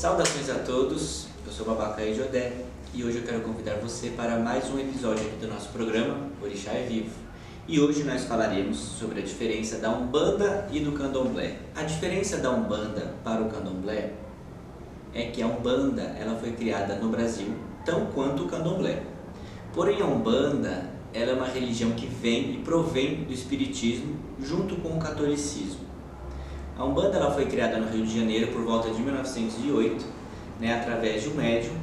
Saudações a todos, eu sou Babacaí Jodé e hoje eu quero convidar você para mais um episódio aqui do nosso programa Orixá é Vivo. E hoje nós falaremos sobre a diferença da Umbanda e do Candomblé. A diferença da Umbanda para o Candomblé é que a Umbanda ela foi criada no Brasil, tão quanto o Candomblé. Porém a Umbanda ela é uma religião que vem e provém do Espiritismo junto com o Catolicismo. A Umbanda ela foi criada no Rio de Janeiro por volta de 1908, através de um médium,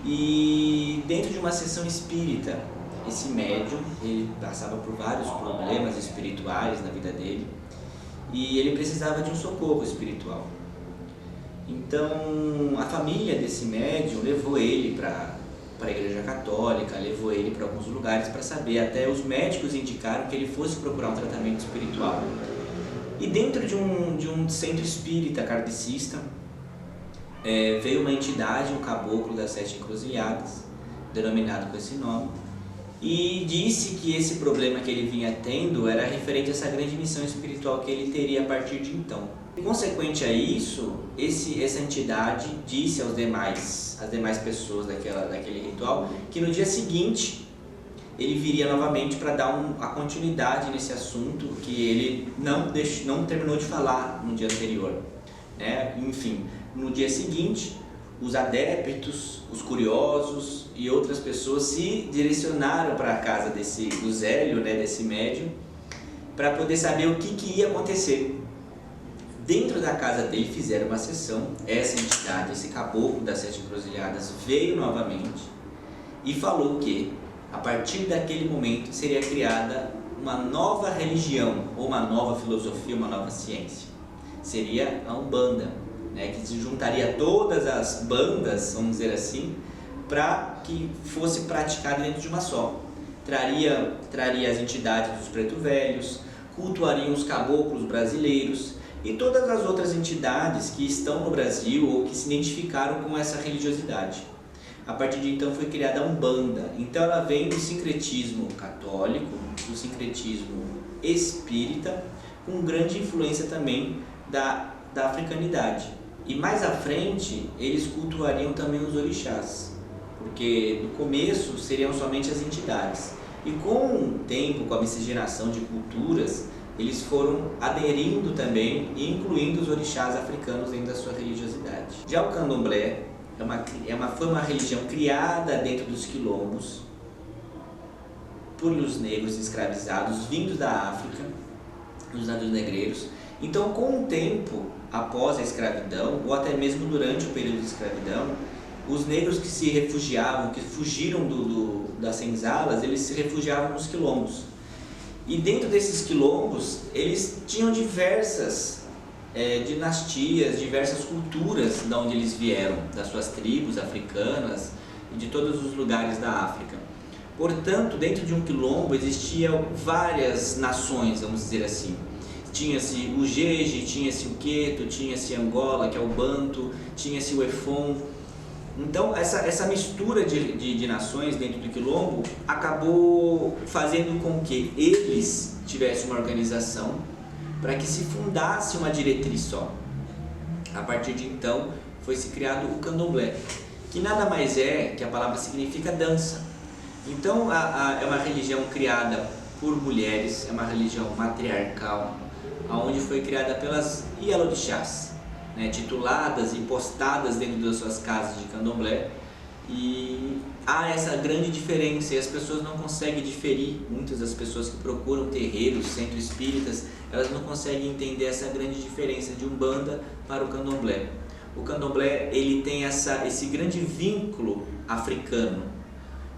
e dentro de uma sessão espírita, esse médium ele passava por vários problemas espirituais na vida dele e ele precisava de um socorro espiritual. Então a família desse médium levou ele para a igreja católica, levou ele para alguns lugares para saber, até os médicos indicaram que ele fosse procurar um tratamento espiritual. E dentro de um centro espírita kardecista, veio uma entidade, um caboclo das Sete Encruzilhadas, denominado com esse nome, e disse que esse problema que ele vinha tendo era referente a essa grande missão espiritual que ele teria a partir de então. E, consequente a isso, essa entidade disse às demais pessoas daquele ritual que no dia seguinte ele viria novamente para dar a continuidade nesse assunto que ele não terminou de falar no dia anterior. Enfim, no dia seguinte, os adeptos, os curiosos e outras pessoas se direcionaram para a casa do Zélio, desse médium, para poder saber o que ia acontecer. Dentro da casa dele fizeram uma sessão, essa entidade, esse caboclo das Sete Encruzilhadas veio novamente e falou que a partir daquele momento seria criada uma nova religião, ou uma nova filosofia, uma nova ciência. Seria a Umbanda, que se juntaria todas as bandas, vamos dizer assim, para que fosse praticada dentro de uma só. Traria as entidades dos preto velhos, cultuariam os caboclos brasileiros e todas as outras entidades que estão no Brasil ou que se identificaram com essa religiosidade. A partir de então foi criada a Umbanda. Então ela vem do sincretismo católico, do sincretismo espírita, com grande influência também da africanidade. E mais à frente eles cultuariam também os orixás, porque no começo seriam somente as entidades. E com o tempo, com a miscigenação de culturas, eles foram aderindo também e incluindo os orixás africanos dentro da sua religiosidade. Já o Candomblé foi uma religião criada dentro dos quilombos pelos negros escravizados vindos da África, os negreiros. Então, com o tempo, após a escravidão, ou até mesmo durante o período de escravidão, os negros que se refugiavam, que fugiram das senzalas, eles se refugiavam nos quilombos. E dentro desses quilombos, eles tinham diversas dinastias, diversas culturas de onde eles vieram, das suas tribos africanas e de todos os lugares da África. Portanto, dentro de um quilombo existiam várias nações, vamos dizer assim. Tinha-se o Jeje, tinha-se o Queto, tinha-se Angola, que é o Banto, tinha-se o Efon. Então, essa mistura de nações dentro do quilombo acabou fazendo com que eles tivessem uma organização para que se fundasse uma diretriz só. A partir de então, foi-se criado o Candomblé, que nada mais é que a palavra significa dança. Então, é uma religião criada por mulheres, é uma religião matriarcal, onde foi criada pelas Ialorixás, tituladas e postadas dentro das suas casas de Candomblé. E há essa grande diferença e as pessoas não conseguem diferir. Muitas das pessoas que procuram terreiros, centros espíritas, elas não conseguem entender essa grande diferença de Umbanda para o Candomblé. O Candomblé ele tem esse grande vínculo africano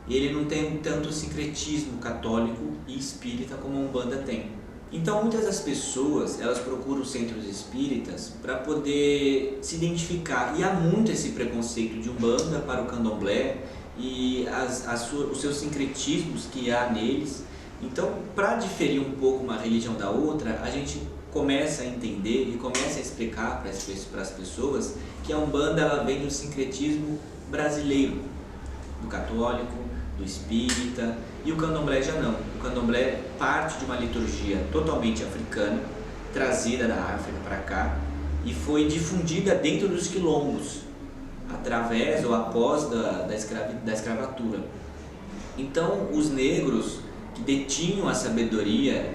e ele não tem tanto sincretismo católico e espírita como a Umbanda tem. Então muitas das pessoas elas procuram centros espíritas para poder se identificar, e há muito esse preconceito de Umbanda para o Candomblé e os seus sincretismos que há neles. Então, para diferir um pouco uma religião da outra, a gente começa a entender e começa a explicar para as pessoas que a Umbanda ela vem do sincretismo brasileiro, do católico, do espírita, e o Candomblé já não. O Candomblé parte de uma liturgia totalmente africana, trazida da África para cá, e foi difundida dentro dos quilombos. através ou após da escravatura. Então, os negros que detinham a sabedoria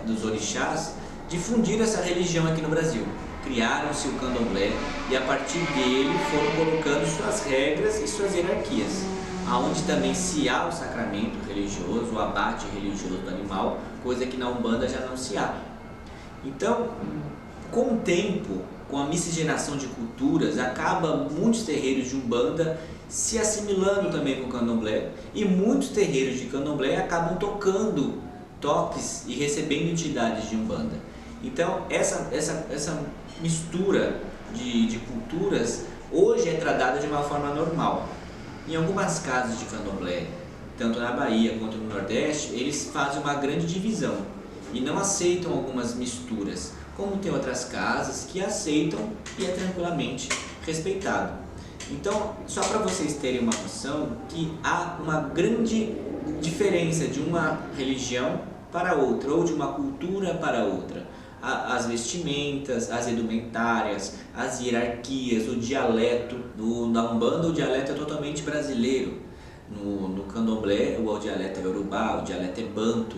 dos orixás difundiram essa religião aqui no Brasil. Criaram-se o candomblé e a partir dele foram colocando suas regras e suas hierarquias, aonde também se há o sacramento religioso, o abate religioso do animal, coisa que na Umbanda já não se há. Então, com o tempo, com a miscigenação de culturas, acaba muitos terreiros de Umbanda se assimilando também com o candomblé e muitos terreiros de candomblé acabam tocando toques e recebendo entidades de Umbanda. Então, essa mistura de culturas hoje é tratada de uma forma normal. Em algumas casas de candomblé, tanto na Bahia quanto no Nordeste, eles fazem uma grande divisão e não aceitam algumas misturas, como tem outras casas que aceitam e é tranquilamente respeitado. Então, só para vocês terem uma noção que há uma grande diferença de uma religião para outra, ou de uma cultura para outra. As vestimentas, as indumentárias, as hierarquias, o dialeto. Na Umbanda o dialeto é totalmente brasileiro. No candomblé o dialeto é Yorubá, o dialeto é Banto,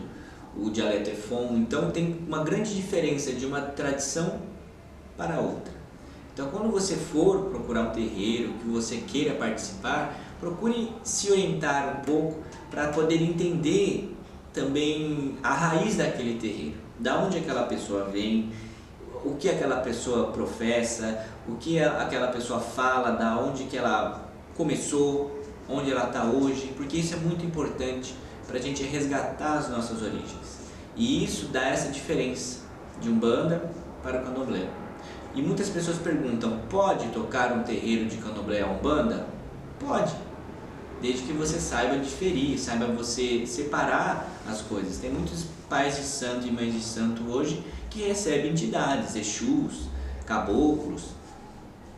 o dialeto é Fon. Então tem uma grande diferença de uma tradição para outra. Então, quando você for procurar um terreiro que você queira participar, procure se orientar um pouco para poder entender também a raiz daquele terreiro, da onde aquela pessoa vem, o que aquela pessoa professa, o que aquela pessoa fala, da onde que ela começou, onde ela está hoje, porque isso é muito importante para a gente resgatar as nossas origens. E isso dá essa diferença de Umbanda para o candomblé. E muitas pessoas perguntam, pode tocar um terreiro de candomblé a Umbanda? Pode, desde que você saiba diferir, saiba você separar as coisas. Tem muitos pais de santo e mães de santo hoje que recebem entidades, exus, caboclos,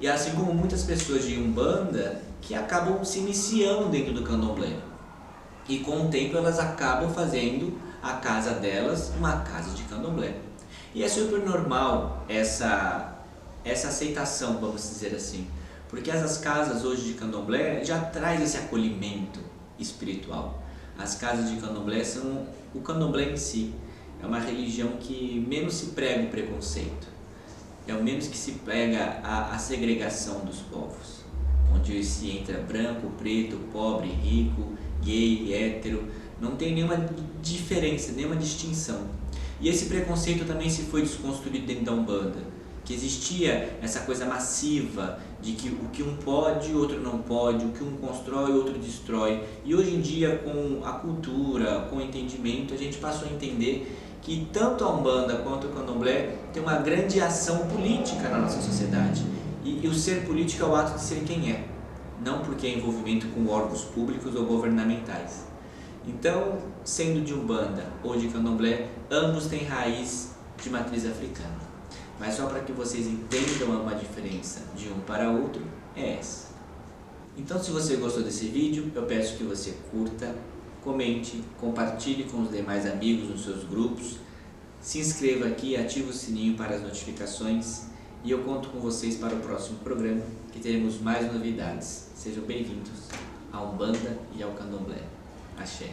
e assim como muitas pessoas de Umbanda que acabam se iniciando dentro do candomblé. E com o tempo elas acabam fazendo a casa delas uma casa de candomblé. E é super normal essa aceitação, vamos dizer assim, porque essas casas hoje de candomblé já traz esse acolhimento espiritual. As casas de candomblé são o candomblé em si, é uma religião que menos se prega o preconceito, é o menos que se prega a segregação dos povos, onde se entra branco, preto, pobre, rico, gay, hétero, não tem nenhuma diferença, nenhuma distinção. E esse preconceito também se foi desconstruído dentro da Umbanda, que existia essa coisa massiva de que o que um pode, o outro não pode, o que um constrói, o outro destrói. E hoje em dia, com a cultura, com o entendimento, a gente passou a entender que tanto a Umbanda quanto o candomblé tem uma grande ação política na nossa sociedade. E o ser político é o ato de ser quem é, não porque é envolvimento com órgãos públicos ou governamentais. Então, sendo de Umbanda ou de candomblé, ambos têm raiz de matriz africana. Mas só para que vocês entendam uma diferença de um para outro, é essa. Então, se você gostou desse vídeo, eu peço que você curta, comente, compartilhe com os demais amigos nos seus grupos, se inscreva aqui, ative o sininho para as notificações e eu conto com vocês para o próximo programa, que teremos mais novidades. Sejam bem-vindos à Umbanda e ao Candomblé. Axé.